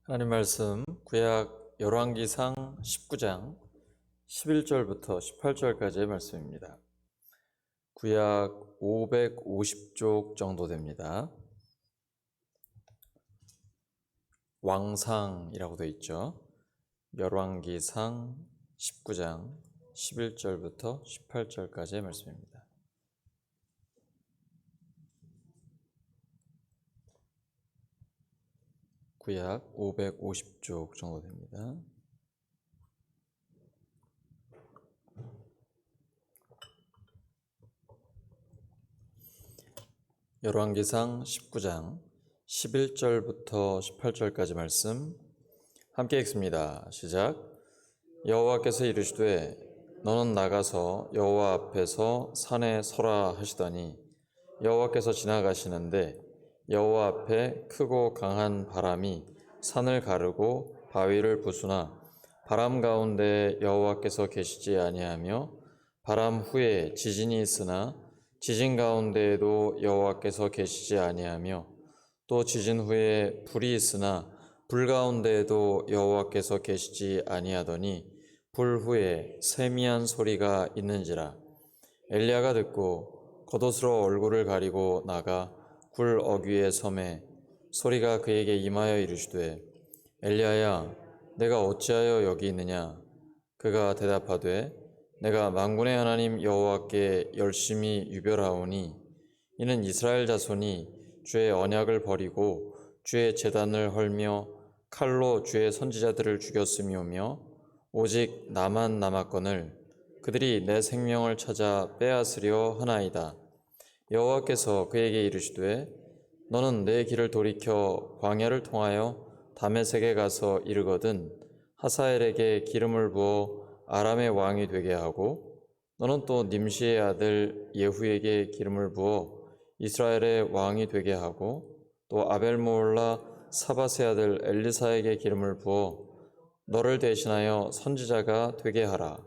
하나님 말씀 구약 열왕기상 19장 11절부터 18절까지의 말씀입니다. 구약 550쪽 정도 됩니다. 왕상이라고 되어 있죠. 열왕기상 19장 11절부터 18절까지의 말씀입니다. 구약 550쪽 정도 됩니다. 열왕기상 19장 11절부터 18절까지 말씀 함께 읽습니다. 시작. 여호와께서 이르시되 너는 나가서 여호와 앞에서 산에 서라 하시더니 여호와께서 지나가시는데 여호와 앞에 크고 강한 바람이 산을 가르고 바위를 부수나 바람 가운데 여호와께서 계시지 아니하며 바람 후에 지진이 있으나 지진 가운데에도 여호와께서 계시지 아니하며 또 지진 후에 불이 있으나 불 가운데에도 여호와께서 계시지 아니하더니 불 후에 세미한 소리가 있는지라. 엘리야가 듣고 겉옷으로 얼굴을 가리고 나가 굴 어귀에 섬에 소리가 그에게 임하여 이르시되 엘리야야 내가 어찌하여 여기 있느냐. 그가 대답하되 내가 만군의 하나님 여호와께 열심히 유별하오니 이는 이스라엘 자손이 주의 언약을 버리고 주의 제단을 헐며 칼로 주의 선지자들을 죽였음이오며 오직 나만 남았거늘 그들이 내 생명을 찾아 빼앗으려 하나이다. 여호와께서 그에게 이르시되 너는 내 길을 돌이켜 광야를 통하여 다메섹에 가서 이르거든 하사엘에게 기름을 부어 아람의 왕이 되게 하고 너는 또 님시의 아들 예후에게 기름을 부어 이스라엘의 왕이 되게 하고 또 아벨모올라 사밧의 아들 엘리사에게 기름을 부어 너를 대신하여 선지자가 되게 하라.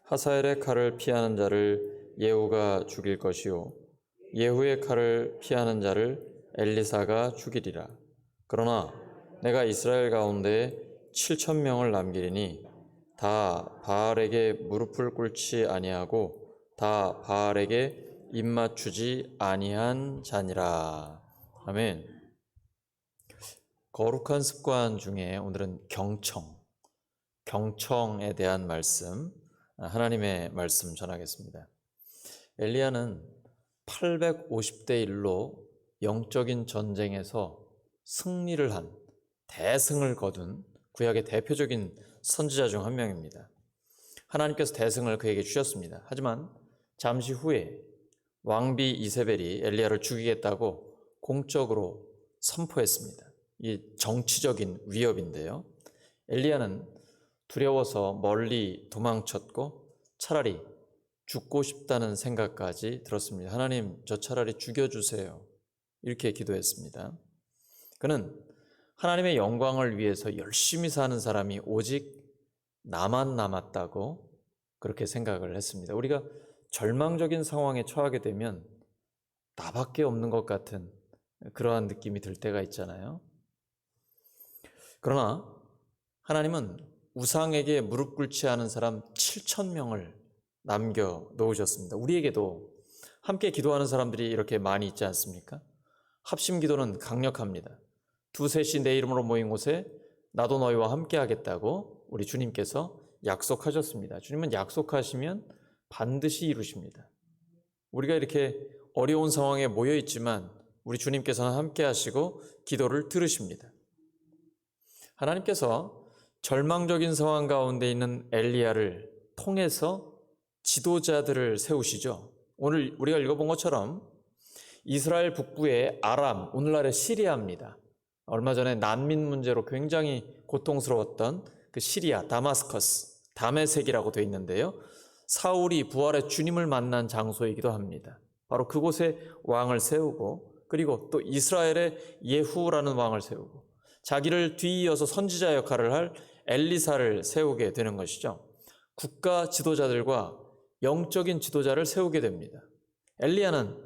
하사엘의 칼을 피하는 자를 예후가 죽일 것이요 예후의 칼을 피하는 자를 엘리사가 죽이리라. 그러나 내가 이스라엘 가운데 7,000명을 남기리니 다 바알에게 무릎을 꿇지 아니하고 다 바알에게 입맞추지 아니한 자니라. 아멘. 거룩한 습관 중에 오늘은 경청에 대한 말씀, 하나님의 말씀 전하겠습니다. 엘리야는 850대 1로 영적인 전쟁에서 승리를 한 대승을 거둔 구약의 대표적인 선지자 중 한 명입니다. 하나님께서 대승을 그에게 주셨습니다. 하지만 잠시 후에 왕비 이세벨이 엘리야를 죽이겠다고 공적으로 선포했습니다. 이 정치적인 위협인데요. 엘리야는 두려워서 멀리 도망쳤고 차라리 죽고 싶다는 생각까지 들었습니다. 하나님, 저 차라리 죽여주세요. 이렇게 기도했습니다. 그는 하나님의 영광을 위해서 열심히 사는 사람이 오직 나만 남았다고 그렇게 생각을 했습니다. 우리가 절망적인 상황에 처하게 되면 나밖에 없는 것 같은 그러한 느낌이 들 때가 있잖아요. 그러나 하나님은 우상에게 무릎 꿇지 않은 사람 7,000명을 남겨놓으셨습니다. 우리에게도 함께 기도하는 사람들이 이렇게 많이 있지 않습니까? 합심 기도는 강력합니다. 두셋이 내 이름으로 모인 곳에 나도 너희와 함께 하겠다고 우리 주님께서 약속하셨습니다. 주님은 약속하시면 반드시 이루십니다. 우리가 이렇게 어려운 상황에 모여 있지만 우리 주님께서는 함께 하시고 기도를 들으십니다. 하나님께서 절망적인 상황 가운데 있는 엘리야를 통해서 지도자들을 세우시죠. 오늘 우리가 읽어본 것처럼 이스라엘 북부의 아람, 오늘날의 시리아입니다. 얼마 전에 난민 문제로 굉장히 고통스러웠던 그 시리아, 다마스커스, 다메섹이라고 되어 있는데요. 사울이 부활의 주님을 만난 장소이기도 합니다. 바로 그곳에 왕을 세우고 그리고 또 이스라엘의 예후라는 왕을 세우고 자기를 뒤이어서 선지자 역할을 할 엘리사를 세우게 되는 것이죠. 국가 지도자들과 영적인 지도자를 세우게 됩니다. 엘리야는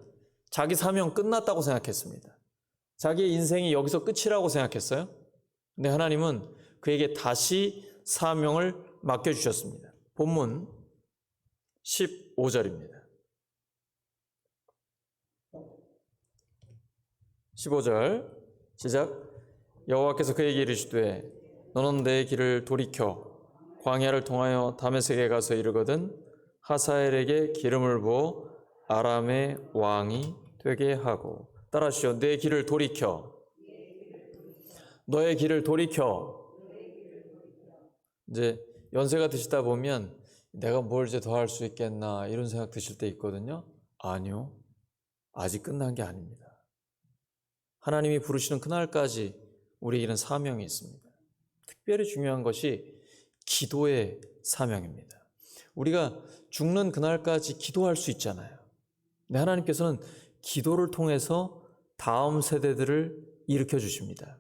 자기 사명 끝났다고 생각했습니다. 자기의 인생이 여기서 끝이라고 생각했어요. 근데 하나님은 그에게 다시 사명을 맡겨주셨습니다. 본문 15절입니다. 15절 시작. 여호와께서 그에게 이르시되 너는 내 길을 돌이켜 광야를 통하여 다메섹에 가서 이르거든 하사엘에게 기름을 부어 아람의 왕이 되게 하고. 따라하시오. 내 길을 돌이켜. 너의 길을 돌이켜. 이제 연세가 드시다 보면 내가 뭘 이제 더 할 수 있겠나 이런 생각 드실 때 있거든요. 아니요. 아직 끝난 게 아닙니다. 하나님이 부르시는 그날까지 우리에게는 사명이 있습니다. 특별히 중요한 것이 기도의 사명입니다. 우리가 죽는 그날까지 기도할 수 있잖아요. 근데 하나님께서는 기도를 통해서 다음 세대들을 일으켜 주십니다.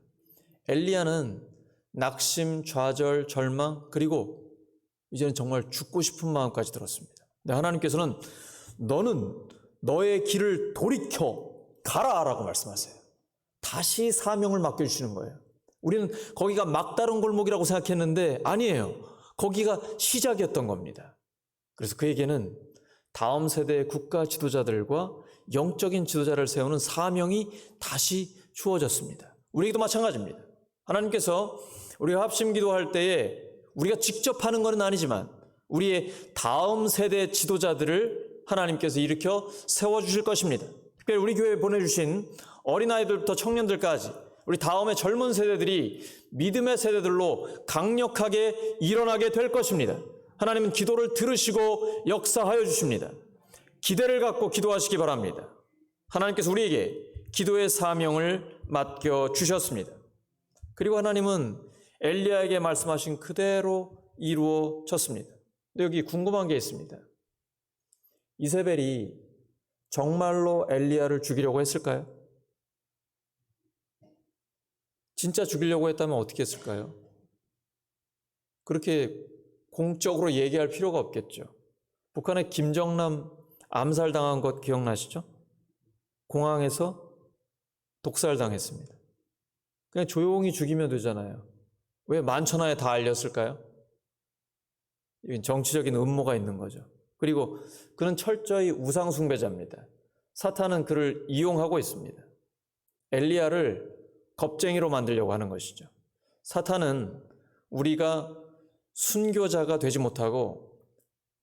엘리야는 낙심, 좌절, 절망, 그리고 이제는 정말 죽고 싶은 마음까지 들었습니다. 근데 하나님께서는 너는 너의 길을 돌이켜 가라 라고 말씀하세요. 다시 사명을 맡겨주시는 거예요. 우리는 거기가 막다른 골목이라고 생각했는데 아니에요. 거기가 시작이었던 겁니다. 그래서 그에게는 다음 세대의 국가 지도자들과 영적인 지도자를 세우는 사명이 다시 주어졌습니다. 우리에게도 마찬가지입니다. 하나님께서 우리가 합심 기도할 때에 우리가 직접 하는 것은 아니지만 우리의 다음 세대 지도자들을 하나님께서 일으켜 세워주실 것입니다. 특별히 우리 교회에 보내주신 어린아이들부터 청년들까지 우리 다음의 젊은 세대들이 믿음의 세대들로 강력하게 일어나게 될 것입니다. 하나님은 기도를 들으시고 역사하여 주십니다. 기대를 갖고 기도하시기 바랍니다. 하나님께서 우리에게 기도의 사명을 맡겨주셨습니다. 그리고 하나님은 엘리야에게 말씀하신 그대로 이루어졌습니다. 근데 여기 궁금한 게 있습니다. 이세벨이 정말로 엘리야를 죽이려고 했을까요? 진짜 죽이려고 했다면 어떻게 했을까요? 그렇게 공적으로 얘기할 필요가 없겠죠. 북한의 김정남 암살당한 것 기억나시죠? 공항에서 독살당했습니다. 그냥 조용히 죽이면 되잖아요. 왜 만천하에 다 알렸을까요? 이건 정치적인 음모가 있는 거죠. 그리고 그는 철저히 우상숭배자입니다. 사탄은 그를 이용하고 있습니다. 엘리야를 겁쟁이로 만들려고 하는 것이죠. 사탄은 우리가 순교자가 되지 못하고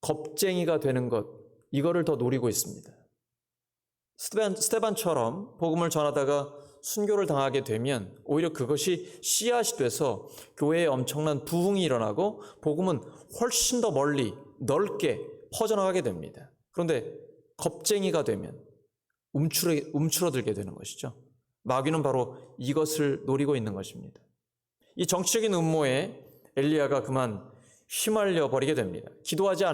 겁쟁이가 되는 것, 이거를 더 노리고 있습니다. 스데반처럼 복음을 전하다가 순교를 당하게 되면 오히려 그것이 씨앗이 돼서 교회에 엄청난 부흥이 일어나고 복음은 훨씬 더 멀리 넓게 퍼져나가게 됩니다. 그런데 겁쟁이가 되면 움츠러들게 되는 것이죠. 마귀는 바로 이것을 노리고 있는 것입니다. 이 정치적인 음모에 엘리야가 그만 휘말려 버리게 됩니다. 기도하지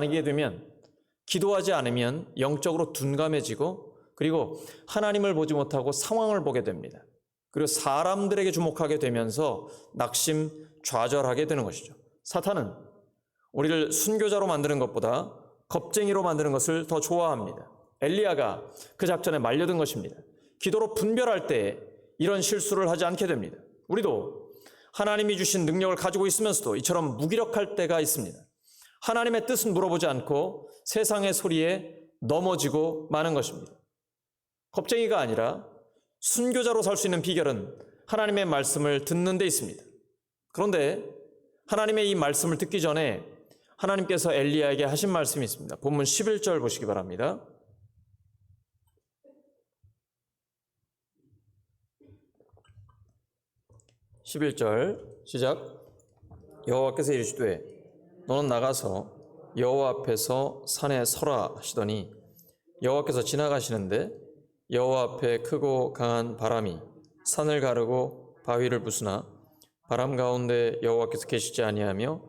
않으면 영적으로 둔감해지고 그리고 하나님을 보지 못하고 상황을 보게 됩니다. 그리고 사람들에게 주목하게 되면서 낙심, 좌절하게 되는 것이죠. 사탄은 우리를 순교자로 만드는 것보다 겁쟁이로 만드는 것을 더 좋아합니다. 엘리야가 그 작전에 말려든 것입니다. 기도로 분별할 때 이런 실수를 하지 않게 됩니다. 우리도 하나님이 주신 능력을 가지고 있으면서도 이처럼 무기력할 때가 있습니다. 하나님의 뜻은 물어보지 않고 세상의 소리에 넘어지고 마는 것입니다. 겁쟁이가 아니라 순교자로 살 수 있는 비결은 하나님의 말씀을 듣는 데 있습니다. 그런데 하나님의 이 말씀을 듣기 전에 하나님께서 엘리야에게 하신 말씀이 있습니다. 본문 11절 보시기 바랍니다. 11절 시작. 여호와께서 이르시되 너는 나가서 여호와 앞에서 산에 서라 하시더니 여호와께서 지나가시는데 여호와 앞에 크고 강한 바람이 산을 가르고 바위를 부수나 바람 가운데 여호와께서 계시지 아니하며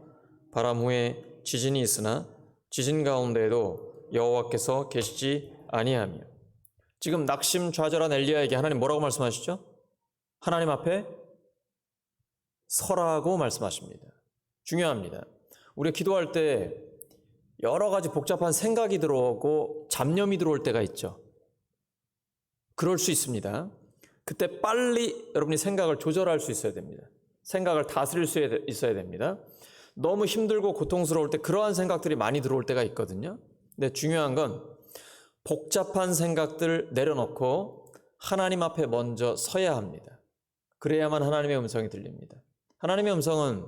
바람 후에 지진이 있으나 지진 가운데에도 여호와께서 계시지 아니하며. 지금 낙심 좌절한 엘리야에게 하나님 뭐라고 말씀하시죠? 하나님 앞에 서라고 말씀하십니다. 중요합니다. 우리가 기도할 때 여러 가지 복잡한 생각이 들어오고 잡념이 들어올 때가 있죠. 그럴 수 있습니다. 그때 빨리 여러분이 생각을 조절할 수 있어야 됩니다. 생각을 다스릴 수 있어야 됩니다. 너무 힘들고 고통스러울 때 그러한 생각들이 많이 들어올 때가 있거든요. 근데 중요한 건 복잡한 생각들 내려놓고 하나님 앞에 먼저 서야 합니다. 그래야만 하나님의 음성이 들립니다. 하나님의 음성은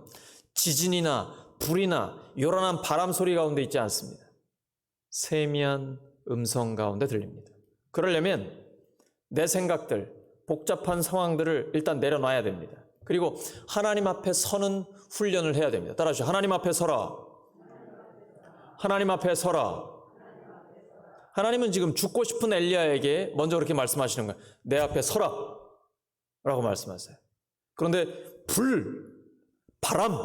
지진이나 불이나 요란한 바람 소리 가운데 있지 않습니다. 세미한 음성 가운데 들립니다. 그러려면 내 생각들, 복잡한 상황들을 일단 내려놔야 됩니다. 그리고 하나님 앞에 서는 훈련을 해야 됩니다. 따라하시죠. 하나님 앞에 서라. 하나님 앞에 서라. 하나님은 지금 죽고 싶은 엘리야에게 먼저 그렇게 말씀하시는 거예요. 내 앞에 서라 라고 말씀하세요. 그런데 불, 바람,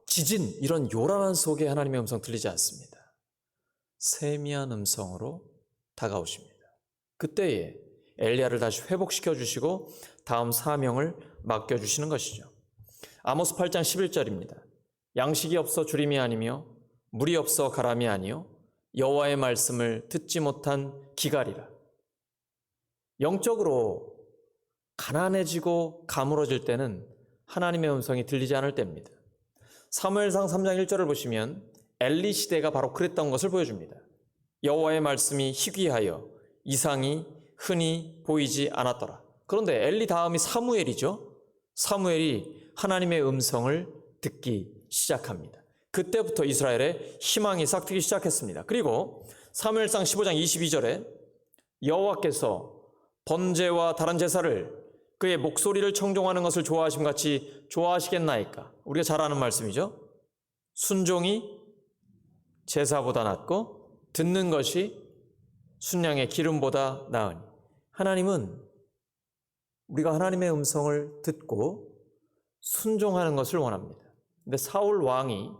지진 이런 요란한 속에 하나님의 음성 들리지 않습니다. 세미한 음성으로 다가오십니다. 그때에 엘리야를 다시 회복시켜 주시고 다음 사명을 맡겨주시는 것이죠. 아모스 8장 11절입니다. 양식이 없어 주림이 아니며 물이 없어 가람이 아니요 여호와의 말씀을 듣지 못한 기갈이라. 영적으로 가난해지고 가물어질 때는 하나님의 음성이 들리지 않을 때입니다. 사무엘상 3장 1절을 보시면 엘리 시대가 바로 그랬던 것을 보여줍니다. 여호와의 말씀이 희귀하여 이상이 흔히 보이지 않았더라. 그런데 엘리 다음이 사무엘이죠. 사무엘이 하나님의 음성을 듣기 시작합니다. 그때부터 이스라엘의 희망이 싹트기 시작했습니다. 그리고 사무엘상 15장 22절에 여호와께서 번제와 다른 제사를 그의 목소리를 청종하는 것을 좋아하심 같이 좋아하시겠나이까. 우리가 잘 아는 말씀이죠. 순종이 제사보다 낫고 듣는 것이 순양의 기름보다 나으니. 하나님은 우리가 하나님의 음성을 듣고 순종하는 것을 원합니다. 근데 사울 왕이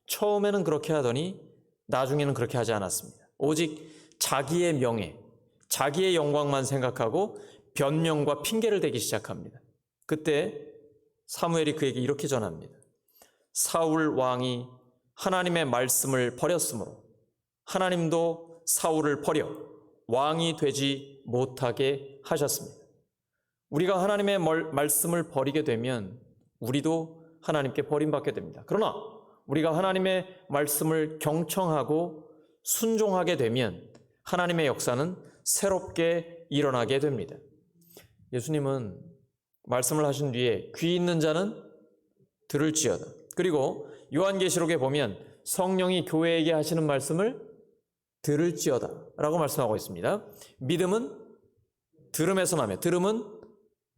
처음에는 그렇게 하더니 나중에는 그렇게 하지 않았습니다. 오직 자기의 명예, 자기의 영광만 생각하고 변명과 핑계를 대기 시작합니다. 그때 사무엘이 그에게 이렇게 전합니다. 사울 왕이 하나님의 말씀을 버렸으므로 하나님도 사울을 버려 왕이 되지 못하게 하셨습니다. 우리가 하나님의 말씀을 버리게 되면 우리도 하나님께 버림받게 됩니다. 그러나 우리가 하나님의 말씀을 경청하고 순종하게 되면 하나님의 역사는 새롭게 일어나게 됩니다. 예수님은 말씀을 하신 뒤에 귀 있는 자는 들을지어다. 그리고 요한계시록에 보면 성령이 교회에게 하시는 말씀을 들을지어다 라고 말씀하고 있습니다. 믿음은 들음에서 나며 들음은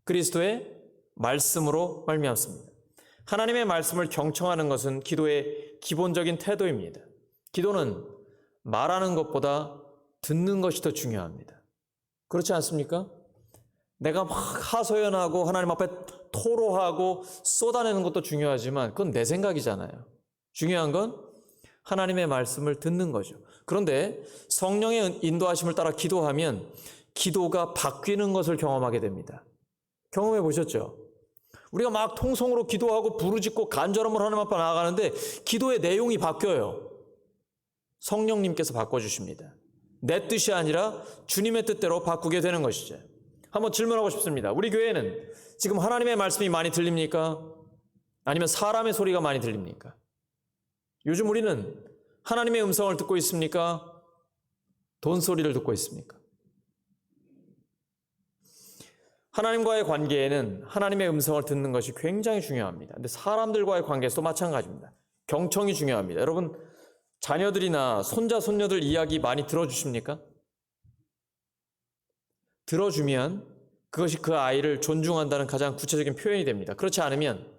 그리스도의 말씀으로 말미암습니다. 하나님의 말씀을 경청하는 것은 기도의 기본적인 태도입니다. 기도는 말하는 것보다 듣는 것이 더 중요합니다. 그렇지 않습니까? 내가 막 하소연하고 하나님 앞에 토로하고 쏟아내는 것도 중요하지만 그건 내 생각이잖아요. 중요한 건 하나님의 말씀을 듣는 거죠. 그런데 성령의 인도하심을 따라 기도하면 기도가 바뀌는 것을 경험하게 됩니다. 경험해 보셨죠? 우리가 막 통성으로 기도하고 부르짖고 간절함으로 하나님 앞에 나아가는데 기도의 내용이 바뀌어요. 성령님께서 바꿔주십니다. 내 뜻이 아니라 주님의 뜻대로 바꾸게 되는 것이죠. 한번 질문하고 싶습니다. 우리 교회는 지금 하나님의 말씀이 많이 들립니까? 아니면 사람의 소리가 많이 들립니까? 요즘 우리는 하나님의 음성을 듣고 있습니까? 돈 소리를 듣고 있습니까? 하나님과의 관계에는 하나님의 음성을 듣는 것이 굉장히 중요합니다. 근데 사람들과의 관계에서도 마찬가지입니다. 경청이 중요합니다. 여러분, 자녀들이나 손자, 손녀들 이야기 많이 들어주십니까? 들어주면 그것이 그 아이를 존중한다는 가장 구체적인 표현이 됩니다. 그렇지 않으면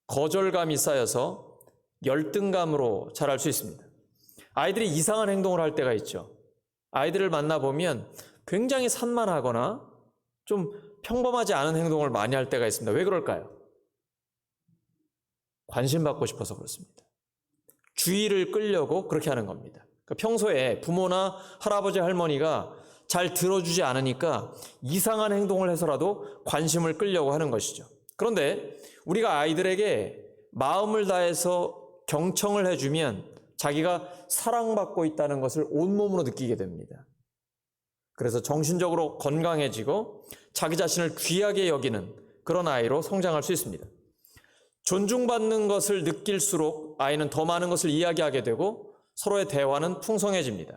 거절감이 쌓여서 열등감으로 자랄 수 있습니다. 아이들이 이상한 행동을 할 때가 있죠. 아이들을 만나보면 굉장히 산만하거나 좀 평범하지 않은 행동을 많이 할 때가 있습니다. 왜 그럴까요? 관심받고 싶어서 그렇습니다. 주의를 끌려고 그렇게 하는 겁니다. 그러니까 평소에 부모나 할아버지, 할머니가 잘 들어주지 않으니까 이상한 행동을 해서라도 관심을 끌려고 하는 것이죠. 그런데 우리가 아이들에게 마음을 다해서 경청을 해주면 자기가 사랑받고 있다는 것을 온몸으로 느끼게 됩니다. 그래서 정신적으로 건강해지고 자기 자신을 귀하게 여기는 그런 아이로 성장할 수 있습니다. 존중받는 것을 느낄수록 아이는 더 많은 것을 이야기하게 되고 서로의 대화는 풍성해집니다.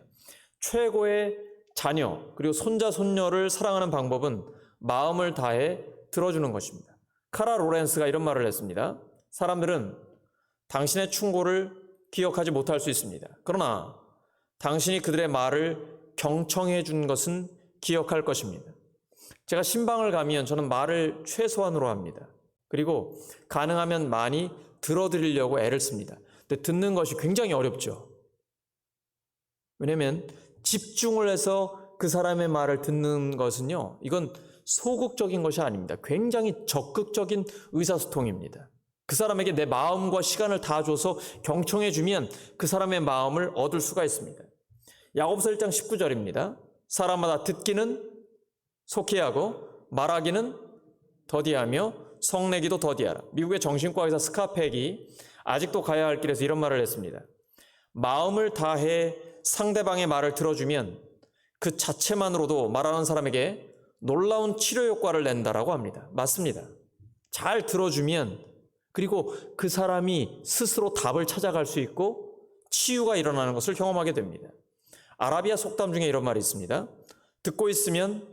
최고의 자녀 그리고 손자, 손녀를 사랑하는 방법은 마음을 다해 들어주는 것입니다. 카라 로렌스가 이런 말을 했습니다. 사람들은 당신의 충고를 기억하지 못할 수 있습니다. 그러나 당신이 그들의 말을 경청해 준 것은 기억할 것입니다. 제가 신방을 가면 저는 말을 최소한으로 합니다. 그리고 가능하면 많이 들어드리려고 애를 씁니다. 근데 듣는 것이 굉장히 어렵죠. 왜냐하면 집중을 해서 그 사람의 말을 듣는 것은요, 이건 소극적인 것이 아닙니다. 굉장히 적극적인 의사소통입니다. 그 사람에게 내 마음과 시간을 다 줘서 경청해 주면 그 사람의 마음을 얻을 수가 있습니다. 야고보서 1장 19절입니다. 사람마다 듣기는 속히 하고 말하기는 더디하며 성내기도 더디하라. 미국의 정신과 의사 스카펙이 아직도 가야 할 길에서 이런 말을 했습니다. 마음을 다해 상대방의 말을 들어주면 그 자체만으로도 말하는 사람에게 놀라운 치료 효과를 낸다라고 합니다. 맞습니다. 잘 들어주면 그리고 그 사람이 스스로 답을 찾아갈 수 있고 치유가 일어나는 것을 경험하게 됩니다. 아라비아 속담 중에 이런 말이 있습니다. 듣고 있으면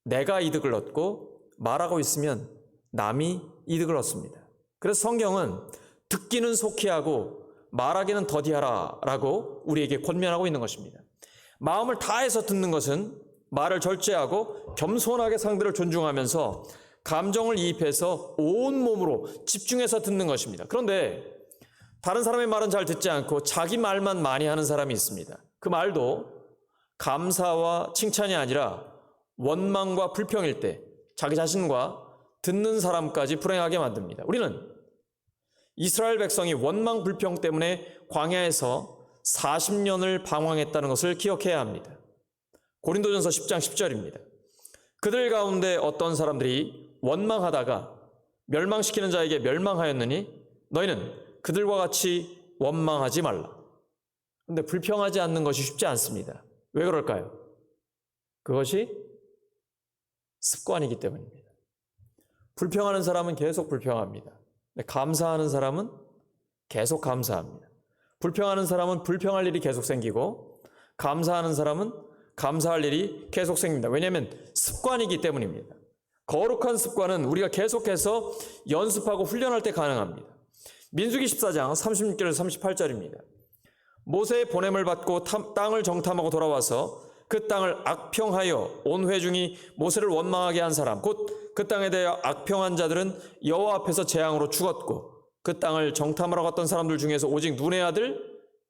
내가 이득을 얻고 말하고 있으면 남이 이득을 얻습니다. 그래서 성경은 듣기는 속히 하고 말하기는 더디하라 라고 우리에게 권면하고 있는 것입니다. 마음을 다해서 듣는 것은 말을 절제하고 겸손하게 상대를 존중하면서 감정을 이입해서 온몸으로 집중해서 듣는 것입니다. 그런데 다른 사람의 말은 잘 듣지 않고 자기 말만 많이 하는 사람이 있습니다. 그 말도 감사와 칭찬이 아니라 원망과 불평일 때 자기 자신과 듣는 사람까지 불행하게 만듭니다. 우리는 이스라엘 백성이 원망 불평 때문에 광야에서 40년을 방황했다는 것을 기억해야 합니다. 고린도전서 10장 10절입니다. 그들 가운데 어떤 사람들이 원망하다가 멸망시키는 자에게 멸망하였느니 너희는 그들과 같이 원망하지 말라. 그런데 불평하지 않는 것이 쉽지 않습니다. 왜 그럴까요? 그것이 습관이기 때문입니다. 불평하는 사람은 계속 불평합니다. 감사하는 사람은 계속 감사합니다. 불평하는 사람은 불평할 일이 계속 생기고 감사하는 사람은 감사할 일이 계속 생깁니다. 왜냐하면 습관이기 때문입니다. 거룩한 습관은 우리가 계속해서 연습하고 훈련할 때 가능합니다. 민수기 14장 36절에서 38절입니다. 모세의 보냄을 받고 땅을 정탐하고 돌아와서 그 땅을 악평하여 온 회중이 모세를 원망하게 한 사람 곧 그 땅에 대하여 악평한 자들은 여호와 앞에서 재앙으로 죽었고 그 땅을 정탐하러 갔던 사람들 중에서 오직 눈의 아들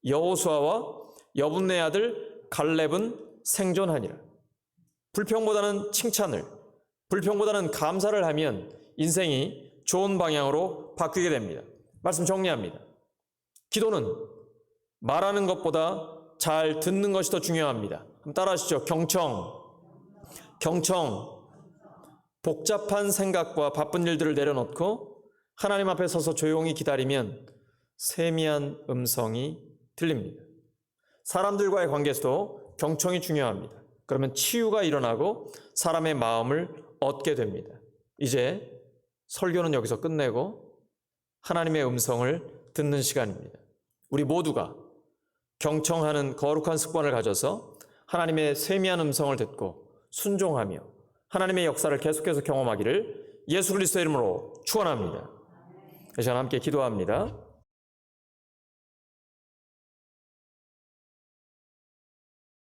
여호수아와 여분네 아들 갈렙은 생존하니라. 불평보다는 칭찬을, 불평보다는 감사를 하면 인생이 좋은 방향으로 바뀌게 됩니다. 말씀 정리합니다. 기도는 말하는 것보다 잘 듣는 것이 더 중요합니다. 그럼 따라하시죠. 경청. 복잡한 생각과 바쁜 일들을 내려놓고 하나님 앞에 서서 조용히 기다리면 세미한 음성이 들립니다. 사람들과의 관계에서도 경청이 중요합니다. 그러면 치유가 일어나고 사람의 마음을 얻게 됩니다. 이제 설교는 여기서 끝내고 하나님의 음성을 듣는 시간입니다. 우리 모두가 경청하는 거룩한 습관을 가져서 하나님의 세미한 음성을 듣고 순종하며 하나님의 역사를 계속해서 경험하기를 예수 그리스도의 이름으로 축원합니다. 이 시간 함께 기도합니다.